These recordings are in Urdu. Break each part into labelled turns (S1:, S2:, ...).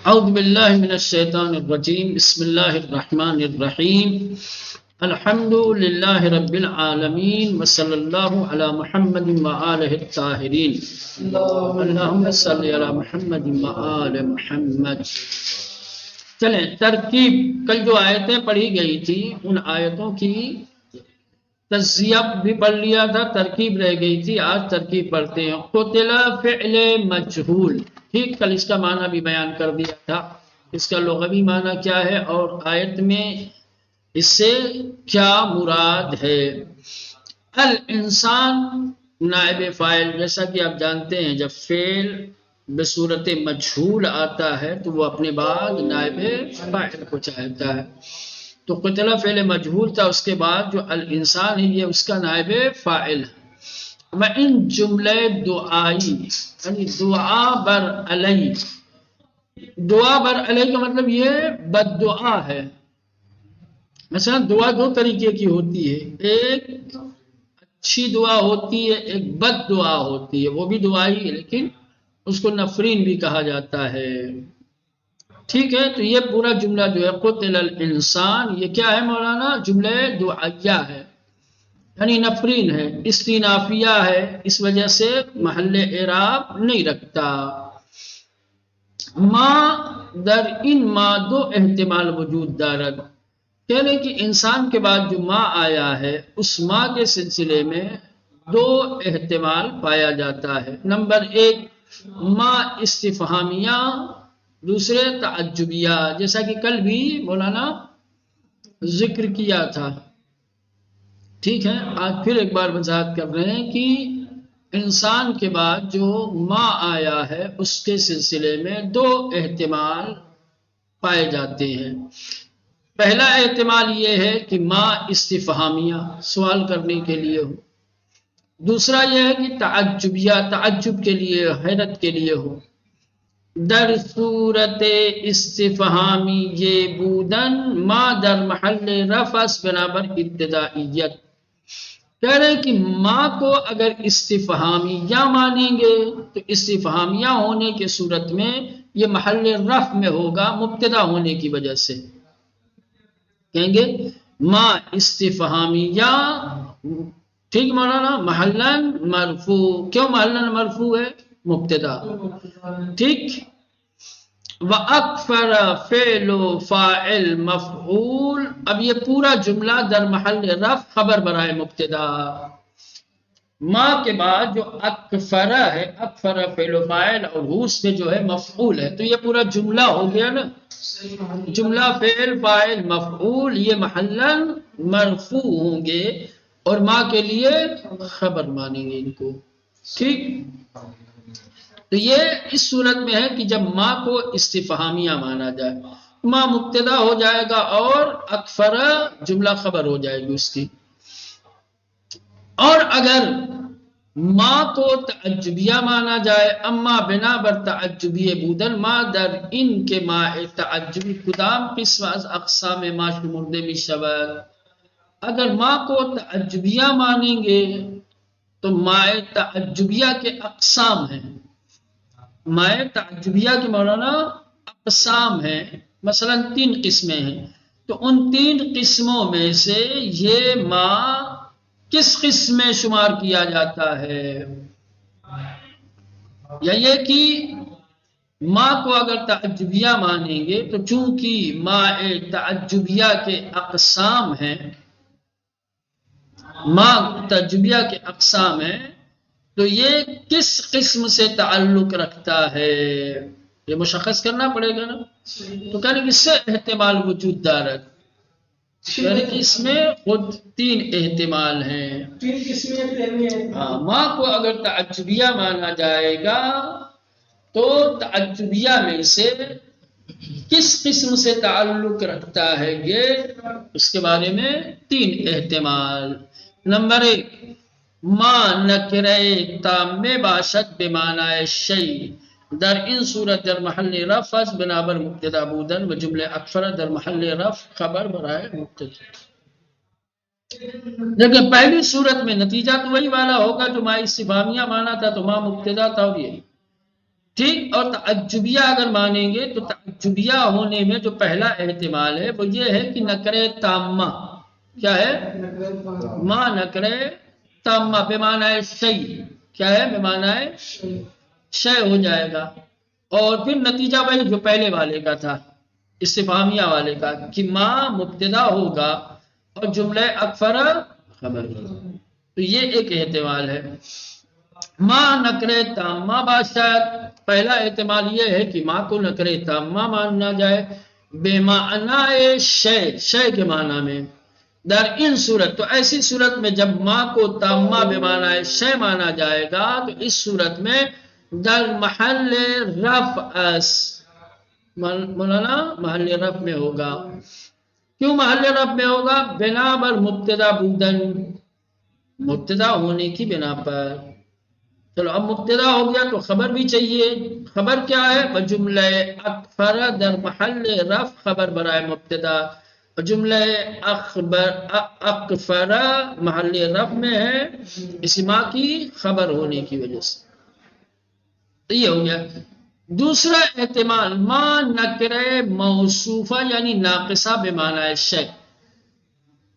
S1: اعوذ باللہ من الشیطان الرجیم بسم اللہ الرحمن الرحیم الحمد للہ رب العالمین وصلی اللہ علی محمد وآلہ الطاہرین اللہم صلی علی محمد وآل محمد۔ چلیں ترکیب، کل جو آیتیں پڑھی گئی تھی ان آیتوں کی تجزیہ بھی پڑھ لیا تھا، ترکیب رہ گئی تھی، آج ترکیب پڑھتے ہیں۔ قتل فعل مجہول، ٹھیک، کل اس کا معنی بھی بیان کر دیا تھا، اس کا لغوی معنی کیا ہے اور آیت میں اس سے کیا مراد ہے۔ الانسان نائب فاعل، جیسا کہ آپ جانتے ہیں جب فعل بصورت مجہول آتا ہے تو وہ اپنے بعد نائب فاعل کو چاہتا ہے، تو قتل فعل مجہول تھا، اس کے بعد جو الانسان ہے یہ اس کا نائب فاعل ہے۔ وَإِن جملہ دعائی یعنی دعا بر علیہ، دعا بر علیہ کا مطلب یہ بد دعا ہے۔ مثلا دعا دو طریقے کی ہوتی ہے، ایک اچھی دعا ہوتی ہے، ایک بد دعا ہوتی ہے، وہ بھی دعا ہی ہے لیکن اس کو نفرین بھی کہا جاتا ہے، ٹھیک ہے۔ تو یہ پورا جملہ جو ہے قتل الانسان، یہ کیا ہے مولانا؟ جملہ دعائیہ ہے، یعنی نفرین ہے، استینافیہ ہے، اس وجہ سے محل اعراب نہیں رکھتا۔ ما در ان ما دو احتمال وجود دارد، کہہ رہے کہ انسان کے بعد جو ما آیا ہے اس ما کے سلسلے میں دو احتمال پایا جاتا ہے۔ نمبر ایک ما استفہامیہ، دوسرے تعجبیہ، جیسا کہ کل بھی مولانا ذکر کیا تھا، ٹھیک ہے۔ آج پھر ایک بار وضاحت کر رہے ہیں کہ انسان کے بعد جو ما آیا ہے اس کے سلسلے میں دو احتمال پائے جاتے ہیں۔ پہلا احتمال یہ ہے کہ ما استفہامیہ، سوال کرنے کے لیے ہو، دوسرا یہ ہے کہ تعجبیہ، تعجب کے لیے، حیرت کے لیے ہو۔ در صورت استفہامی یہ بودن ما در محل رفع بنابر ابتدائیت، کہہ رہے ہیں کہ ما کو اگر استفہامیہ مانیں گے تو استفہامیہ ہونے کے صورت میں یہ محل رفع میں ہوگا مبتدا ہونے کی وجہ سے، کہیں گے ما استفہامیہ، ٹھیک مولانا، محلن مرفوع، کیوں محلن مرفوع ہے؟ مبتدا، ٹھیک۔ وَأَكْفَرَ فعل فاعل مفعول، اب یہ پورا جملہ در محل رفع خبر برائے مبتدا، ما کے بعد جو اکفر ہے، اکفر فعل فاعل اور ہوس میں جو ہے مفعول ہے، تو یہ پورا جملہ ہو گیا نا، جملہ فعل فاعل مفعول، یہ محلن مرفوع ہوں گے اور ما کے لیے خبر مانیں گے ان کو، ٹھیک۔ تو یہ اس صورت میں ہے کہ جب ما کو استفہامیہ مانا جائے، ما مبتدا ہو جائے گا اور اکفر جملہ خبر ہو جائے گی اس کی۔ اور اگر ما کو تعجبیہ مانا جائے، اما بنا بر تعجبی بودن ما در ان کے ما تعجبی کدام قسم از اقسام ما شمرده می شود، اگر ما کو تعجبیہ مانیں گے تو ما تعجبیہ کے اقسام ہیں، ما تعجبیہ کے مولانا اقسام ہیں، مثلا 3 قسمیں ہیں، تو ان 3 قسموں میں سے یہ ما کس قسم میں شمار کیا جاتا ہے، یا یہ کہ ما کو اگر تعجبیہ مانیں گے تو چونکہ ما تعجبیہ کے اقسام ہیں، ما تعجبیہ کے اقسام ہیں، تو یہ کس قسم سے تعلق رکھتا ہے یہ مشخص کرنا پڑے گا نا، تو کہنے کہ اس سے احتمال وجود دارد، یعنی کہ اس میں خود 3 احتمال ہیں۔ ما کو اگر تعجبیہ مانا جائے گا تو تعجبیہ میں سے کس قسم سے تعلق رکھتا ہے یہ، اس کے بارے میں 3 احتمال۔ نمبر 1 ما نکرہ تامہ باشد بمعنی شیء، در ان صورت در محل رفع بنابر مبتدا بودن و جملہ اکفر در محل رفع خبر برائے مبتدا، لیکن پہلی صورت میں نتیجہ تو وہی والا ہوگا جو ما استفہامیہ مانا تھا، تو ما مبتدا تھا اور یہی، ٹھیک. اور تعجبیہ اگر مانیں گے تو تعجبیہ ہونے میں جو پہلا احتمال ہے وہ یہ ہے کہ نکرے تامہ کیا ہے؟ ما نکرے تامہ بمعنی شیء کیا ہے؟ بمعنی شے ہو جائے گا. اور پھر نتیجہ وہی جو پہلے والے کا تھا استفہامیہ والے کا کہ ما مبتدا ہوگا اور جملہ اکفر خبر. تو یہ ایک احتمال ہے. ماں نکرے تامہ بادشاہ پہلا احتمال یہ ہے کہ ماں کو نکرے تامہ ماننا جائے بے معنی شے کے معنی میں. در ان صورت تو ایسی صورت میں جب ماں کو تامہ بے معنی شے مانا جائے گا تو اس صورت میں در محل رفع مولانا محل رفع میں ہوگا. کیوں محل رفع میں ہوگا؟ بنا بر مبتدا بودن مبتدا ہونے کی بنا پر. چلو اب مبتدا ہو گیا تو خبر بھی چاہیے. خبر کیا ہے؟ جملہ اکفر در محل رفع خبر برائے مبتدا. جملہ اکفر محل رفع میں ہے اسی ماں کی خبر ہونے کی وجہ سے. تو یہ ہو گیا. دوسرا احتمال ما نکرے موصوفہ یعنی ناقصہ بمعنی شے.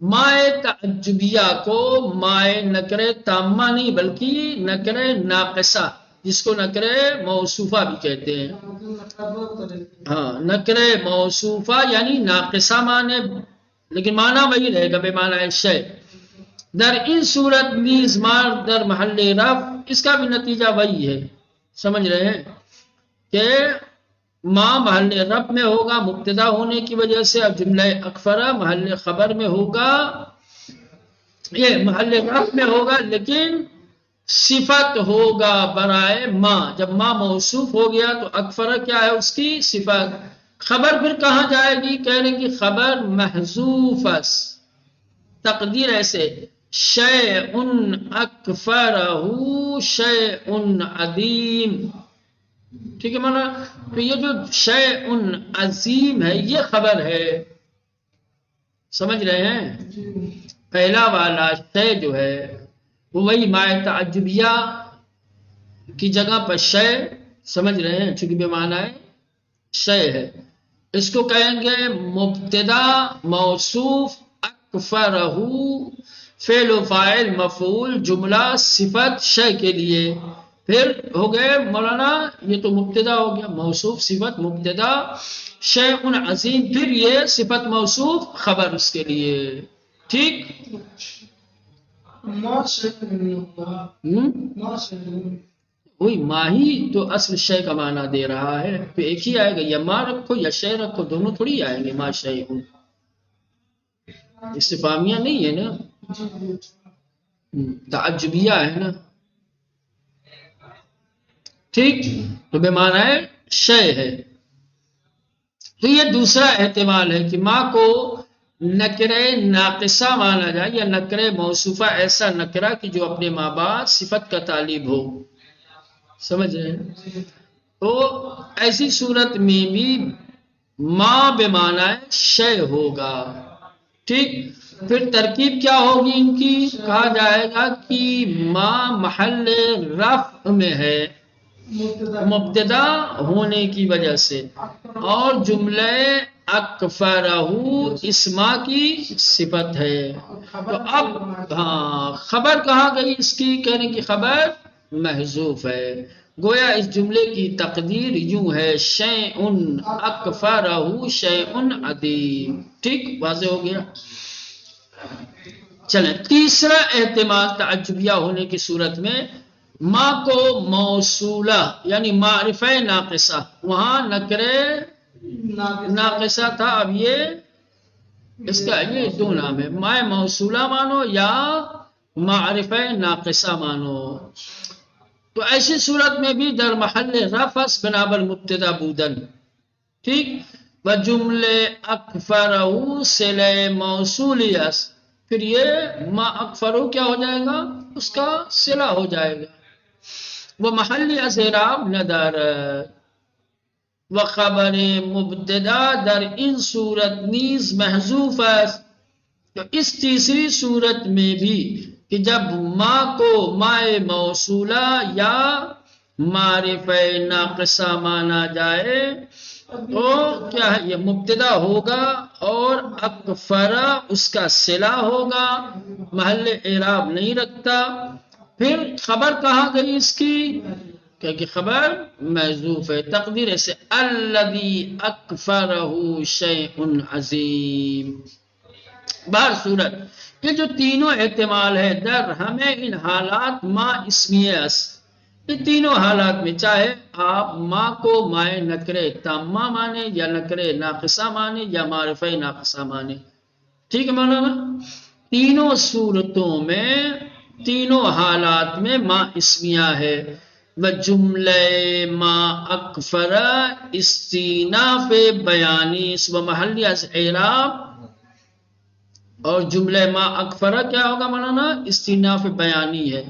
S1: مائے تعجبیہ کو مائے نکرے تامہ نہیں بلکہ نکرے ناقصہ جس کو نکرے موصوفہ بھی کہتے ہیں. ہاں نکرے موصوفہ یعنی ناقصہ مانے لیکن معنی وہی رہے گا بے معنی شے. در ان صورت نیز مار در محل رفع اس کا بھی نتیجہ وہی ہے. سمجھ رہے ہیں کہ ماں محل رفع میں ہوگا مبتدا ہونے کی وجہ سے. اب جملہ اکفرہ محل خبر میں ہوگا یہ محل رفع میں ہوگا لیکن صفت ہوگا برائے ماں. جب ماں موصوف ہو گیا تو اکفرہ کیا ہے؟ اس کی صفت. خبر پھر کہاں جائے گی؟ کہہ رہے ہیں کہ خبر محذوف تقدیر ایسے شیء اکفرہ شیء عظیم. ٹھیک ہے مولانا. تو یہ جو شیء عظیم ہے یہ خبر ہے. سمجھ رہے ہیں؟ پہلا والا شے جو ہے وہ وہی مائے تعجبیہ کی جگہ پر شے. سمجھ رہے ہیں؟ چونکہ بے معنی شے ہے. اس کو کہیں گے مبتدا موصوف اکفرہ فعل و فاعل مفعول جملہ صفت شے کے لیے. پھر ہو گئے مولانا یہ تو مبتدا ہو گیا موصوف صفت مبتدا شیء عظیم پھر یہ صفت موصوف خبر اس کے لیے. ٹھیک. وہی ماہی تو اصل شے کا معنی دے رہا ہے تو ایک ہی آئے گا یا ماں رکھو یا شے رکھو دونوں تھوڑی آئیں گے. ما شیء استفہامیہ نہیں ہے نا تعجبیہ ہے نا. ٹھیک. تو بے معنی شے ہے. تو یہ دوسرا احتمال ہے کہ ماں کو نکرے ناقصہ مانا جائے یا نکرے موصوفہ ایسا نکرہ کہ جو اپنے ماں بعد صفت کا طالب ہو. سمجھ رہے ہیں؟ تو ایسی صورت میں بھی ماں بے معنی شے ہوگا. ٹھیک. پھر ترکیب کیا ہوگی ان کی؟ کہا جائے گا کہ ماں محل رفع میں ہے مبتدا ہونے کی وجہ سے اور جملہ اکفرہ اس ماں کی صفت ہے. تو اب ہاں خبر کہاں گئی اس کی؟ کہنے کی خبر محذوف ہے. گویا اس جملے کی تقدیر یوں ہے شیء اکفرہ شیء عظیم. ٹھیک. واضح ہو گیا. چلیں تیسرا احتمال تعجبیہ ہونے کی صورت میں ماں کو موصولہ یعنی معرفہ ناقصہ. وہاں نکرے ناقصہ تھا اب یہ اس کا یہ دو نام ہے ماں موصولہ مانو یا معرفہ ناقصہ مانو. تو ایسی صورت میں بھی در محل رفع بنابر مبتدا بودن. ٹھیک. وجملے اکفرہ صلہ موصولیہ پھر یہ ما اکفرہ کیا ہو جائے گا؟ اس کا صلہ ہو جائے گا. وہ محل اعراب ندارت و خبر مبتدا در ان صورت نیز محذوف ہے. تو اس تیسری صورت میں بھی کہ جب ما کو ماء موصولہ یا معرفہ ناقصہ مانا جائے تو کیا ہے؟ یہ مبتدا ہوگا اور اکفر اس کا صلہ ہوگا، محل اعراب نہیں رکھتا۔ پھر خبر کہاں گئی اس کی؟ کیونکہ خبر محذوف ہے، تقدیر سے الذی اکفرہ شیء عظیم۔ بہر صورت یہ جو تینوں احتمال ہے در ہمیں ان حالات ما اسمیہ اس، یہ تینوں حالات میں چاہے آپ ما کو مائے نکرے تامہ مانے یا نکرے ناقصہ مانے یا معرفہ ناقصہ مانے، ٹھیک ہے مولانا؟ تینوں صورتوں میں، تینوں حالات میں ما اسمیہ ہے۔ وجملہ ما اکفر استیناف بیانی اسم محلی از اعراب، اور جملہ ما اکفرہ کیا ہوگا مولانا؟ استیناف بیانی ہے،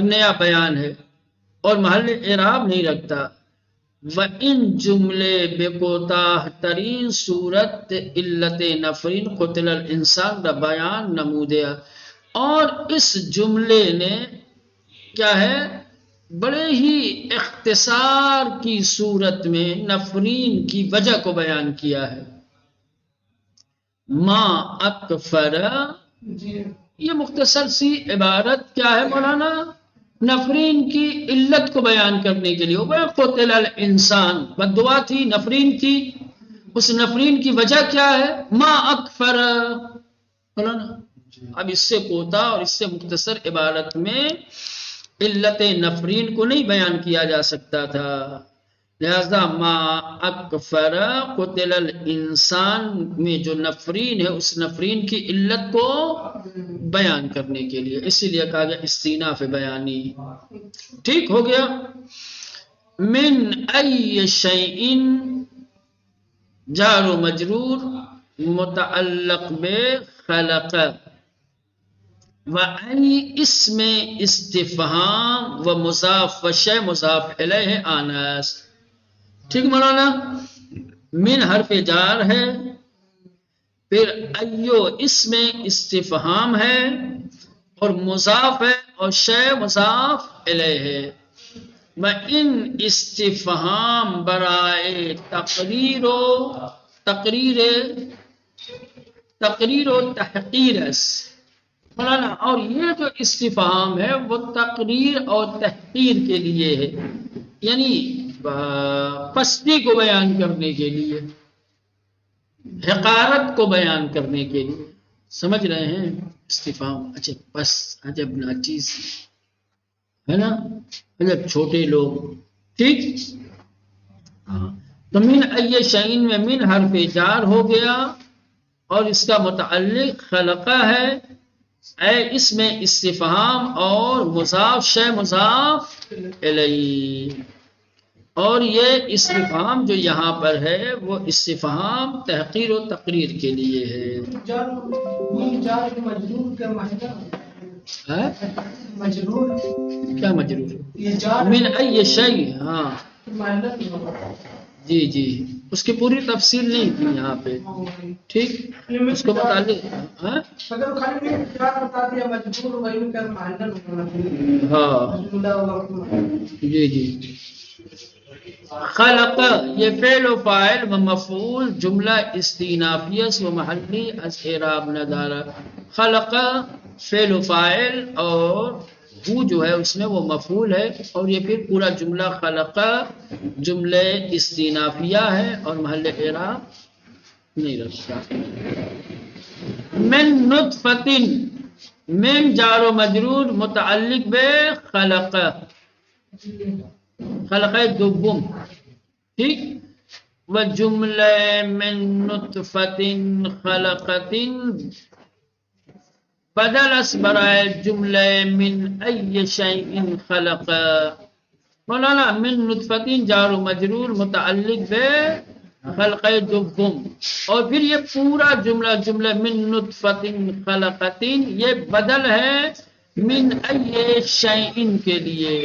S1: نیا بیان ہے اور محل اعراب نہیں رکھتا۔ وَإِن جملے بے کوتاہ ترین صورت علت نفرین قتل الانسان دا بیان نمودیا، اور اس جملے نے کیا ہے؟ بڑے ہی اختصار کی صورت میں نفرین کی وجہ کو بیان کیا ہے۔ ما اکفر، یہ مختصر سی عبارت کیا ہے مولانا؟ نفرین کی علت کو بیان کرنے کے لیے، وہ قتل الانسان بددعا تھی، نفرین تھی، اس نفرین کی وجہ کیا ہے؟ ما اکفر مولانا۔ اب اس سے کوتا اور اس سے مختصر عبارت میں علت نفرین کو نہیں بیان کیا جا سکتا تھا، لہذا ما اکفر قتل الانسان میں جو نفرین ہے اس نفرین کی علت کو بیان کرنے کے لیے، اسی لیے کہا گیا استیناف بیانی، ٹھیک ہو گیا۔ من ای شیء جار و مجرور متعلق بے خلق، و ای اسم استفہام و مضاف و شے مضاف الیہ آنس، ٹھیک مولانا؟ من حرف جار ہے، پھر ایو اسم استفہام ہے اور مضاف ہے اور شے مضاف الیہ ہے۔ وَإِنْ استفہام برائے تقریر و تحقیر اس مولانا، اور یہ جو استفہام ہے وہ تقریر اور تحقیر کے لیے ہے، یعنی پستی کو بیان کرنے کے لیے، حقارت کو بیان کرنے کے لیے، سمجھ رہے ہیں؟ استفہام اچھا بس عجب ناچیز ہے نا، عجب چھوٹے لوگ، ٹھیک؟ تو من ای شئین میں من حرف جار ہو گیا اور اس کا متعلق خلقہ ہے، اے اس میں استفہام اور مضاف شے مضاف الیہ، اور یہ استفہام جو یہاں پر ہے وہ استفہام تحقیر و تقریر کے لیے ہے۔
S2: مجرور
S1: کیا مجرور؟ من ای شیء، ہاں جی جی، اس کی پوری تفصیل نہیں تھی یہاں پہ، ٹھیک؟ اس کو متعلق ہاں جی جی، خلق یہ فعل و فاعل و مفعول جملہ استینافیہ و محلی از اعراب ندارہ، خلق فعل و فاعل اور ہو جو ہے اس میں وہ مفعول ہے، اور یہ پھر پورا جملہ خلق جملہ استینافیہ ہے اور محل اعراب نہیں رکھتا۔ من نطفۃ، من جار و مجرور متعلق بے خلق، خلق دوم، ٹھیک؟ وجملہ من نطفۃ خلقۃ بدل اس برائے جملہ من ای شیء خلق، مولانا من نطفۃ جار و مجرور متعلق بے خلق دوم، اور پھر یہ پورا جملہ من نطفۃ خلقۃ یہ بدل ہے من ای شیء کے لیے،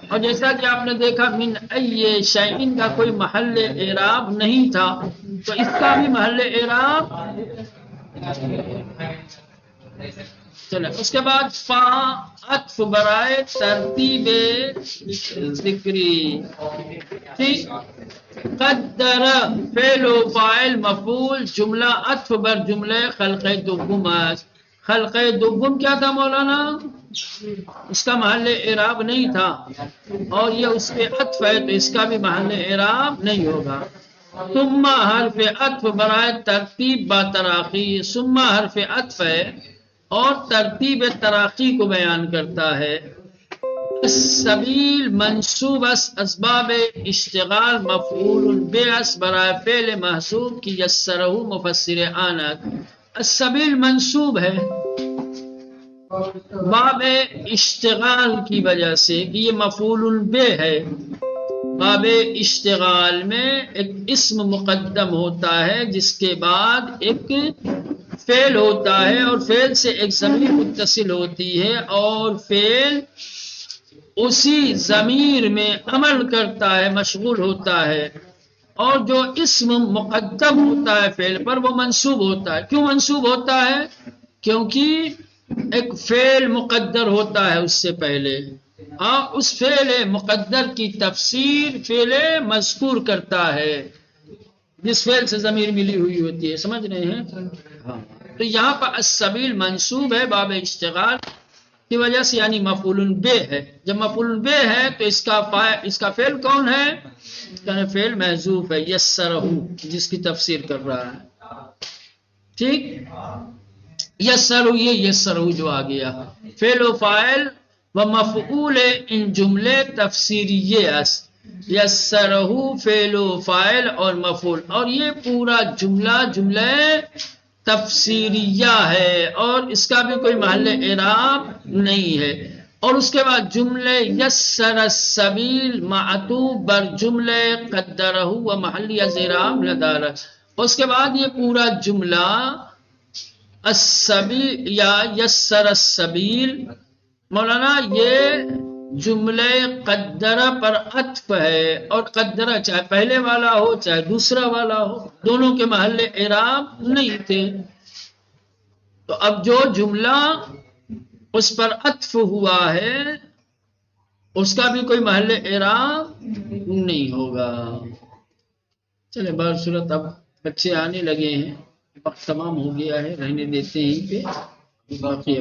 S1: اور جیسا کہ آپ نے دیکھا من ای شیء کا کوئی محل اعراب نہیں تھا، تو اس کا بھی محل اعراب چلے اس کے بعد فا عطف برائے ترتیب ذکری، ٹھیک. قدر فعل و فاعل مفعول، جملہ عطف بر جملہ خلق دوم است. خلق دوم کیا تھا مولانا؟ اس کا محل اعراب نہیں تھا، اور یہ اس پہ عطف ہے تو اس کا بھی محل اعراب نہیں ہوگا. ثم حرف عطف برائے ترتیب با تراخی، ثم حرف عطف ہے اور ترتیب تراخی کو بیان کرتا ہے. السبیل منصوب اسباب اشتغال مفعول بس برائے فعل محذوف کی یسرہ مفسر آنت. السبیل منصوب ہے باب اشتغال کی وجہ سے کہ یہ مفعول بہ ہے. باب اشتغال میں ایک اسم مقدم ہوتا ہے جس کے بعد ایک فعل ہوتا ہے اور فعل سے ایک ضمیر متصل ہوتی ہے اور فعل اسی ضمیر میں عمل کرتا ہے، مشغول ہوتا ہے، اور جو اسم مقدم ہوتا ہے فعل پر وہ منصوب ہوتا ہے. کیوں منصوب ہوتا ہے؟ کیونکہ ایک فعل مقدر ہوتا ہے اس سے پہلے، اور اس فعل مقدر کی تفسیر فعل مذکور کرتا ہے جس فعل سے ضمیر ملی ہوئی ہوتی ہے. سمجھ رہے ہیں؟ ہاں. تو یہاں پر السبیل منصوب ہے باب اشتغال کی وجہ سے، یعنی مفعول بہ ہے. جب مفعول بہ ہے تو اس کا فعل کون ہے؟ فعل محذوف ہے یسرہ، جس کی تفسیر کر رہا ہے. ٹھیک. یسرہ، یہ یسرہ جو آ گیا فعل و فاعل و مفعول ان جملے تفسیریے است. یسرہ فعل و فاعل اور مفعول، اور یہ پورا جملہ تفسیریہ ہے اور اس کا بھی کوئی محل اعراب نہیں ہے. اور اس کے بعد جملے یسر السبیل معطوف بر جملے قدرہ و محل اعراب ندار. اس کے بعد یہ پورا جملہ السبیل یا یسر السبیل مولانا یہ جملے قدرہ پر عطف ہے، اور قدرہ چاہے پہلے والا ہو چاہے دوسرا والا ہو دونوں کے محل اعراب نہیں تھے. تو اب جو جملہ اس پر عطف ہوا ہے اس کا بھی کوئی محل اعراب نہیں ہوگا. چلے بہر صورت اب بچے آنے لگے ہیں، وقت تمام ہو گیا ہے، رہنے دیتے ہیں پہ باقی